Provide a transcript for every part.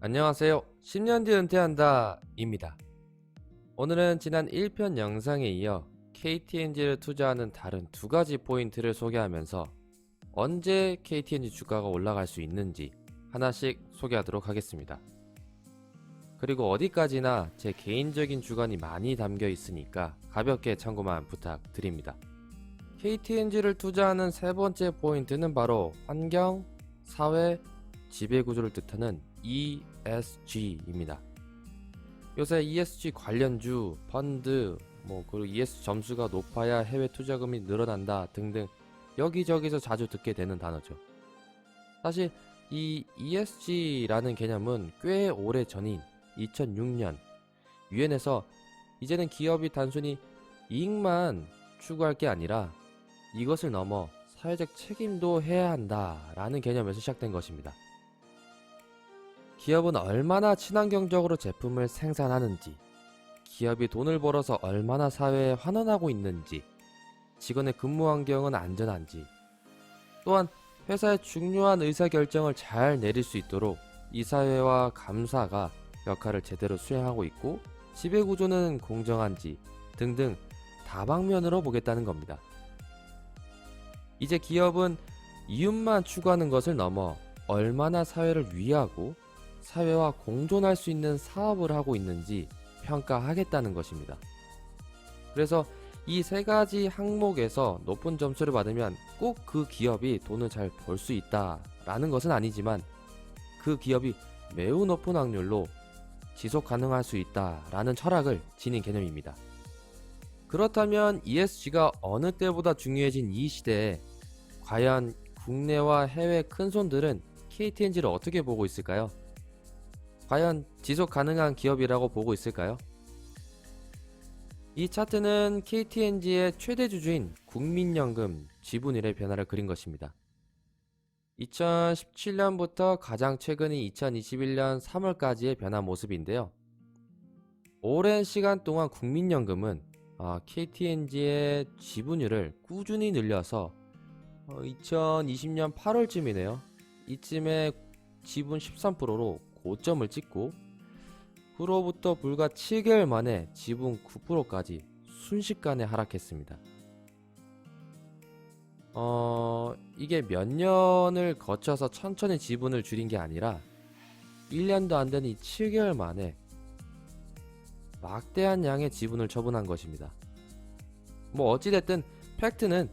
안녕하세요. 10년 뒤 은퇴한다 입니다. 오늘은 지난 1편 영상에 이어 KTNG를 투자하는 다른 두 가지 포인트를 소개하면서 언제 KTNG 주가가 올라갈 수 있는지 하나씩 소개하도록 하겠습니다. 그리고 어디까지나 제 개인적인 주관이 많이 담겨 있으니까 가볍게 참고만 부탁드립니다. KTNG를 투자하는 세 번째 포인트는 바로 환경, 사회, 지배구조를 뜻하는 ESG입니다. 요새 ESG 관련주, 펀드, 그리고 ESG 점수가 높아야 해외 투자금이 늘어난다 등등 여기저기서 자주 듣게 되는 단어죠. 사실 이 ESG라는 개념은 꽤 오래 전인 2006년 유엔에서 이제는 기업이 단순히 이익만 추구할 게 아니라 이것을 넘어 사회적 책임도 해야 한다라는 개념에서 시작된 것입니다. 기업은 얼마나 친환경적으로 제품을 생산하는지, 기업이 돈을 벌어서 얼마나 사회에 환원하고 있는지, 직원의 근무 환경은 안전한지, 또한 회사의 중요한 의사결정을 잘 내릴 수 있도록 이사회와 감사가 역할을 제대로 수행하고 있고 지배구조는 공정한지 등등 다방면으로 보겠다는 겁니다. 이제 기업은 이윤만 추구하는 것을 넘어 얼마나 사회를 위하고 사회와 공존할 수 있는 사업을 하고 있는지 평가하겠다는 것입니다. 그래서 이 세 가지 항목에서 높은 점수를 받으면 꼭 그 기업이 돈을 잘 벌 수 있다라는 것은 아니지만 그 기업이 매우 높은 확률로 지속 가능할 수 있다라는 철학을 지닌 개념입니다. 그렇다면 ESG가 어느 때보다 중요해진 이 시대에 과연 국내와 해외 큰손들은 KTNG를 어떻게 보고 있을까요? 과연 지속 가능한 기업이라고 보고 있을까요? 이 차트는 KTNG의 최대 주주인 국민연금 지분율의 변화를 그린 것입니다. 2017년부터 가장 최근인 2021년 3월까지의 변화 모습인데요. 오랜 시간 동안 국민연금은 KTNG의 지분율을 꾸준히 늘려서 2020년 8월쯤이네요. 이쯤에 지분 13%로 고점을 찍고 그로부터 불과 7개월 만에 지분 9%까지 순식간에 하락했습니다. 이게 몇 년을 거쳐서 천천히 지분을 줄인 게 아니라 1년도 안 되는 이 7개월 만에 막대한 양의 지분을 처분한 것입니다. 어찌됐든 팩트는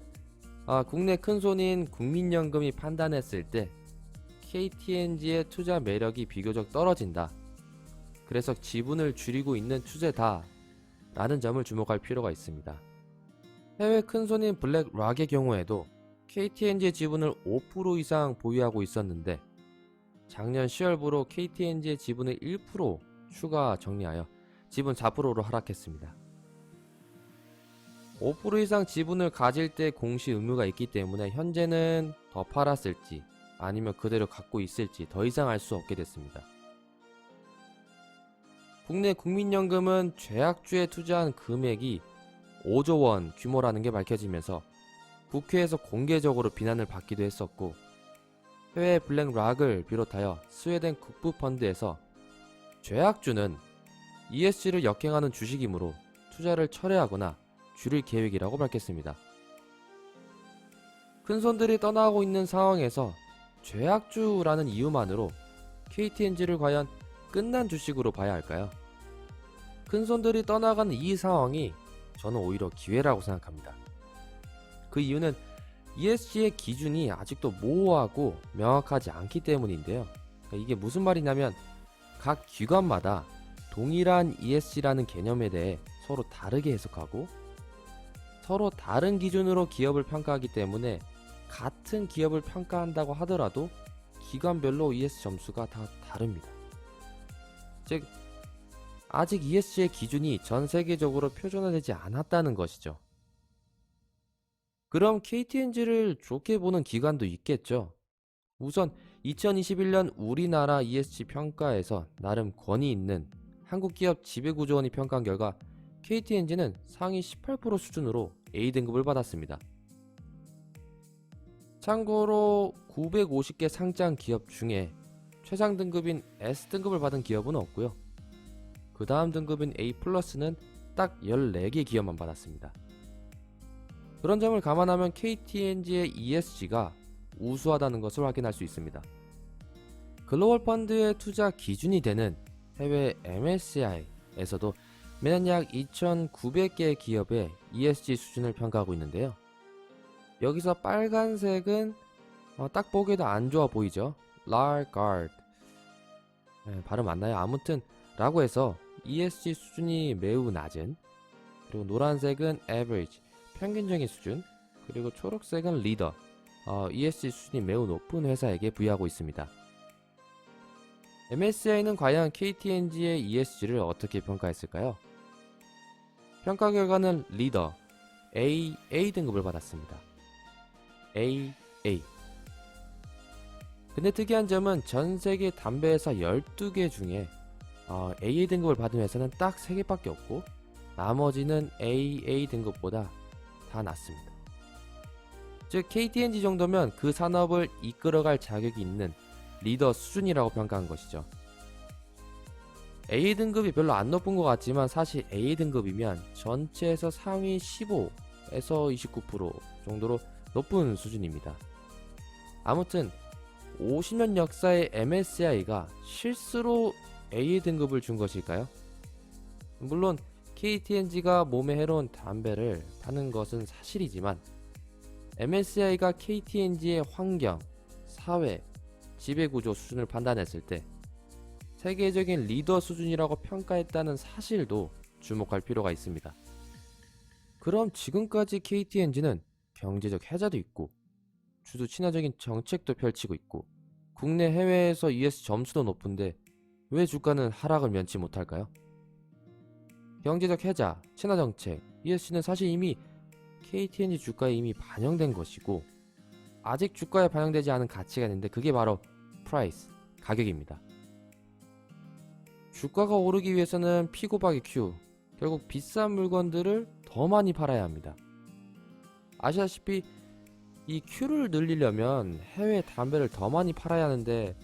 국내 큰손인 국민연금이 판단했을 때 KTNG의 투자 매력이 비교적 떨어진다. 그래서 지분을 줄이고 있는 추세다 라는 점을 주목할 필요가 있습니다. 해외 큰손인 블랙락의 경우에도 KTNG의 지분을 5% 이상 보유하고 있었는데 작년 10월부로 KTNG의 지분을 1% 추가 정리하여 지분 4%로 하락했습니다. 5% 이상 지분을 가질 때 공시 의무가 있기 때문에 현재는 더 팔았을지 아니면 그대로 갖고 있을지 더 이상 알 수 없게 됐습니다. 국내 국민연금은 죄악주에 투자한 금액이 5조 원 규모라는 게 밝혀지면서 국회에서 공개적으로 비난을 받기도 했었고 해외 블랙락을 비롯하여 스웨덴 국부펀드에서 죄악주는 ESG를 역행하는 주식이므로 투자를 철회하거나 줄일 계획이라고 밝혔습니다. 큰손들이 떠나고 있는 상황에서 죄악주라는 이유만으로 KTNG를 과연 끝난 주식으로 봐야 할까요? 큰손들이 떠나가는 이 상황이 저는 오히려 기회라고 생각합니다. 그 이유는 ESG의 기준이 아직도 모호하고 명확하지 않기 때문인데요. 이게 무슨 말이냐면 각 기관마다 동일한 ESG라는 개념에 대해 서로 다르게 해석하고 서로 다른 기준으로 기업을 평가하기 때문에 같은 기업을 평가한다고 하더라도 기관별로 ESG 점수가 다 다릅니다. 즉 아직 ESG의 기준이 전 세계적으로 표준화되지 않았다는 것이죠. 그럼 KTNG를 좋게 보는 기관도 있겠죠. 우선 2021년 우리나라 ESG 평가에서 나름 권위 있는 한국기업 지배구조원이 평가한 결과 KTNG는 상위 18% 수준으로 A등급을 받았습니다. 참고로 950개 상장 기업 중에 최상 등급인 S등급을 받은 기업은 없고요. 그 다음 등급인 A+는 딱 14개 기업만 받았습니다. 그런 점을 감안하면 KTNG의 ESG가 우수하다는 것을 확인할 수 있습니다. 글로벌 펀드의 투자 기준이 되는 해외 MSCI에서도 매년 약 2,900개의 기업의 ESG 수준을 평가하고 있는데요. 여기서 빨간색은 딱 보기에도 안 좋아 보이죠? Laggard. 발음 맞나요? 아무튼 라고 해서 ESG 수준이 매우 낮은, 그리고 노란색은 average, 평균적인 수준, 그리고 초록색은 leader, ESG 수준이 매우 높은 회사에게 부여하고 있습니다. MSCI는 과연 KTNG의 ESG를 어떻게 평가했을까요? 평가 결과는 리더 AA 등급을 받았습니다. AA. 근데 특이한 점은 전 세계 담배 회사 12개 중에 AA 등급을 받은 회사는 딱 3개밖에 없고 나머지는 AA 등급보다 다 낮습니다. 즉 KTNG 정도면 그 산업을 이끌어갈 자격이 있는 리더 수준이라고 평가한 것이죠. A 등급이 별로 안 높은 것 같지만 사실 A 등급이면 전체에서 상위 15에서 29% 정도로 높은 수준입니다. 아무튼 50년 역사의 MSCI가 실수로 A 등급을 준 것일까요? 물론 KTNG가 몸에 해로운 담배를 파는 것은 사실이지만 MSCI가 KTNG의 환경, 사회, 지배구조 수준을 판단했을 때 세계적인 리더 수준이라고 평가했다는 사실도 주목할 필요가 있습니다. 그럼 지금까지 KTNG는 경제적 혜자도 있고 주도 친화적인 정책도 펼치고 있고 국내 해외에서 ES 점수도 높은데 왜 주가는 하락을 면치 못할까요? 경제적 혜자, 친화 정책, ESG는 사실 이미 KTNG 주가에 이미 반영된 것이고 아직 주가에 반영되지 않은 가치가 있는데 그게 바로 프라이스, 가격입니다. 주가가 오르기 위해서는 P 곱하기 Q, 결국 비싼 물건들을 더 많이 팔아야 합니다. 아시다시피 이 Q를 늘리려면 해외 담배를 더 많이 팔아야 하는데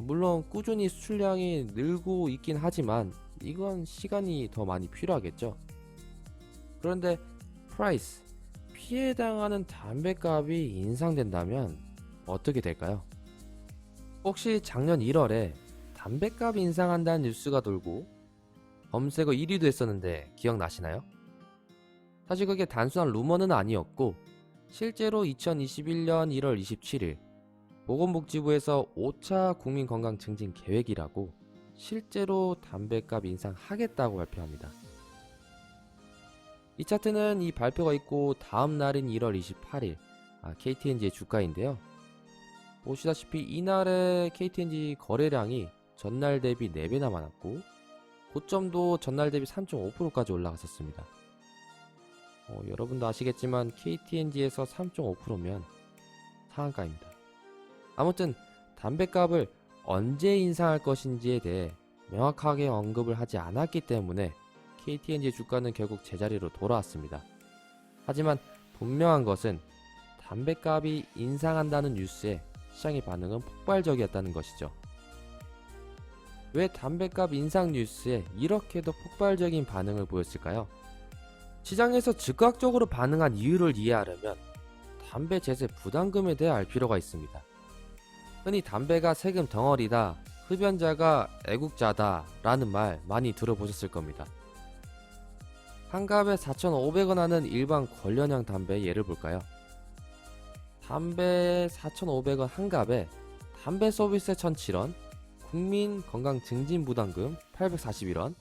물론 꾸준히 수출량이 늘고 있긴 하지만 이건 시간이 더 많이 필요하겠죠. 그런데 프라이스, 피해당하는 담배값이 인상된다면 어떻게 될까요? 혹시 작년 1월에 담배값 인상한다는 뉴스가 돌고 검색어 1위도 했었는데 기억나시나요? 사실 그게 단순한 루머는 아니었고 실제로 2021년 1월 27일 보건복지부에서 5차 국민건강 증진 계획이라고 실제로 담배값 인상하겠다고 발표합니다. 이 차트는 이 발표가 있고 다음 날인 1월 28일 KTNG의 주가인데요. 보시다시피 이날의 KTNG 거래량이 전날 대비 4배나 많았고 고점도 전날 대비 3.5%까지 올라갔었습니다. 여러분도 아시겠지만 KTNG에서 3.5%면 상한가입니다. 아무튼 담배값을 언제 인상할 것인지에 대해 명확하게 언급을 하지 않았기 때문에 KTNG 주가는 결국 제자리로 돌아왔습니다. 하지만 분명한 것은 담배값이 인상한다는 뉴스에 시장의 반응은 폭발적이었다는 것이죠. 왜 담배값 인상 뉴스에 이렇게도 폭발적인 반응을 보였을까요? 시장에서 즉각적으로 반응한 이유를 이해하려면 담배 제세 부담금에 대해 알 필요가 있습니다. 흔히 담배가 세금 덩어리다, 흡연자가 애국자다 라는 말 많이 들어보셨을 겁니다. 한 갑에 4,500원 하는 일반 관련형 담배 예를 볼까요? 담배 4,500원 한 갑에 담배 서비스에 1,007원, 국민 건강 증진 부담금 841원,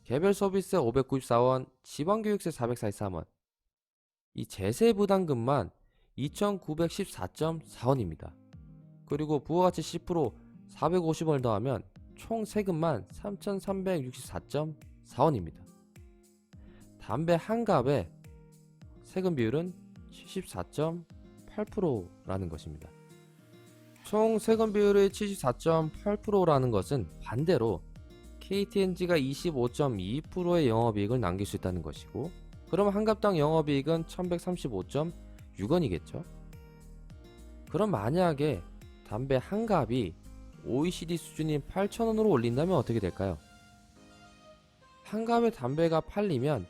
개별 서비스에 594원, 지방교육세 443원. 이 제세 부담금만 2,914.4원입니다. 그리고 부가가치 10% 450원을 더하면 총 세금만 3,364.4원입니다. 담배 한 갑의 세금 비율은 74.8%라는 것입니다. 총 세금 비율의 74.8%라는 것은 반대로 KTNG가 25.2%의 영업이익을 남길 수 있다는 것이고, 그럼 한 갑당 영업이익은 1135.6원이겠죠. 그럼 만약에 담배 한 갑이 OECD 수준인 8,000원으로 올린다면 어떻게 될까요? 한 갑의 담배가 팔리면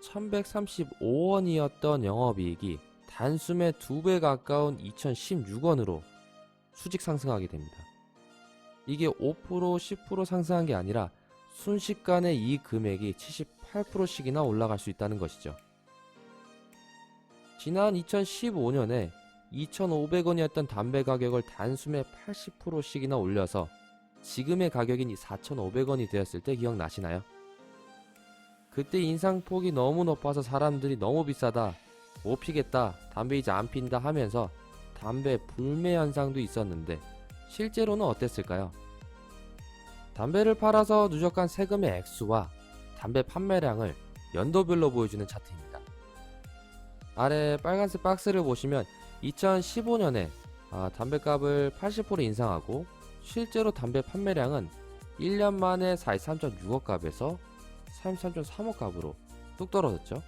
1135원이었던 영업이익이 단숨에 2배 가까운 2016원으로 수직 상승하게 됩니다. 이게 5%, 10% 상승한 게 아니라 순식간에 이 금액이 78%씩이나 올라갈 수 있다는 것이죠. 지난 2015년에 2,500원이었던 담배 가격을 단숨에 80%씩이나 올려서 지금의 가격인 4,500원이 되었을 때 기억나시나요? 그때 인상폭이 너무 높아서 사람들이 너무 비싸다, 못 피겠다, 담배 이제 안 핀다 하면서 담배 불매 현상도 있었는데 실제로는 어땠을까요? 담배를 팔아서 누적한 세금의 액수와 담배 판매량을 연도별로 보여주는 차트입니다. 아래 빨간색 박스를 보시면 2015년에 담배값을 80% 인상하고 실제로 담배 판매량은 1년 만에 43.6억 값에서 33.3억 값으로 뚝 떨어졌죠.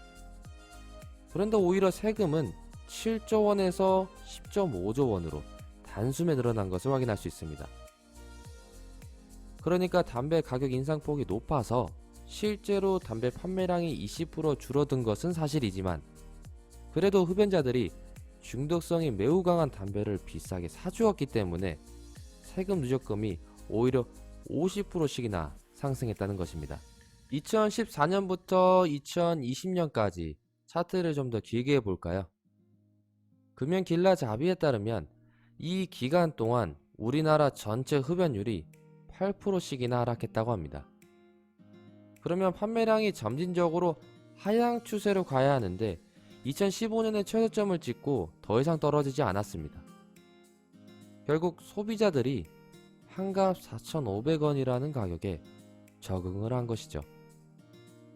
그런데 오히려 세금은 7조 원에서 10.5조 원으로 단숨에 늘어난 것을 확인할 수 있습니다. 그러니까 담배 가격 인상폭이 높아서 실제로 담배 판매량이 20% 줄어든 것은 사실이지만 그래도 흡연자들이 중독성이 매우 강한 담배를 비싸게 사주었기 때문에 세금 누적금이 오히려 50%씩이나 상승했다는 것입니다. 2014년부터 2020년까지 차트를 좀 더 길게 해볼까요? 금연 길라 자비에 따르면 이 기간 동안 우리나라 전체 흡연율이 8%씩이나 하락했다고 합니다. 그러면 판매량이 점진적으로 하향 추세로 가야 하는데 2015년에 최저점을 찍고 더 이상 떨어지지 않았습니다. 결국 소비자들이 한갑 4,500원이라는 가격에 적응을 한 것이죠.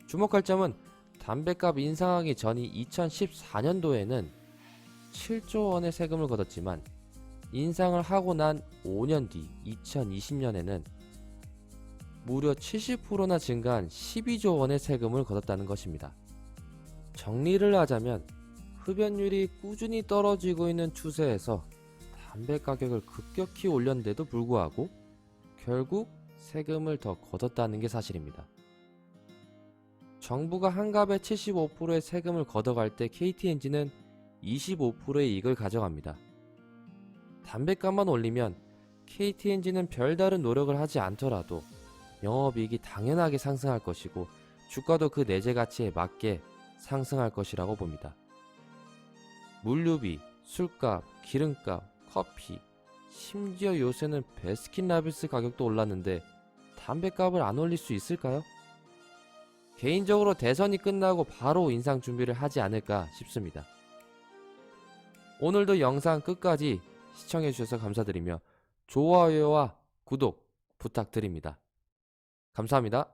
주목할 점은 담배값 인상하기 전인 2014년도에는 7조 원의 세금을 걷었지만 인상을 하고 난 5년 뒤 2020년에는 무려 70%나 증가한 12조 원의 세금을 걷었다는 것입니다. 정리를 하자면 흡연율이 꾸준히 떨어지고 있는 추세에서 담배 가격을 급격히 올렸는데도 불구하고 결국 세금을 더 걷었다는 게 사실입니다. 정부가 한갑에 75%의 세금을 걷어갈 때 KTNG는 25%의 이익을 가져갑니다. 담배값만 올리면 KTNG는 별다른 노력을 하지 않더라도 영업이익이 당연하게 상승할 것이고 주가도 그 내재 가치에 맞게 상승할 것이라고 봅니다. 물류비, 술값, 기름값, 커피, 심지어 요새는 베스킨라빈스 가격도 올랐는데 담배값을 안 올릴 수 있을까요? 개인적으로 대선이 끝나고 바로 인상 준비를 하지 않을까 싶습니다. 오늘도 영상 끝까지 시청해주셔서 감사드리며 좋아요와 구독 부탁드립니다. 감사합니다.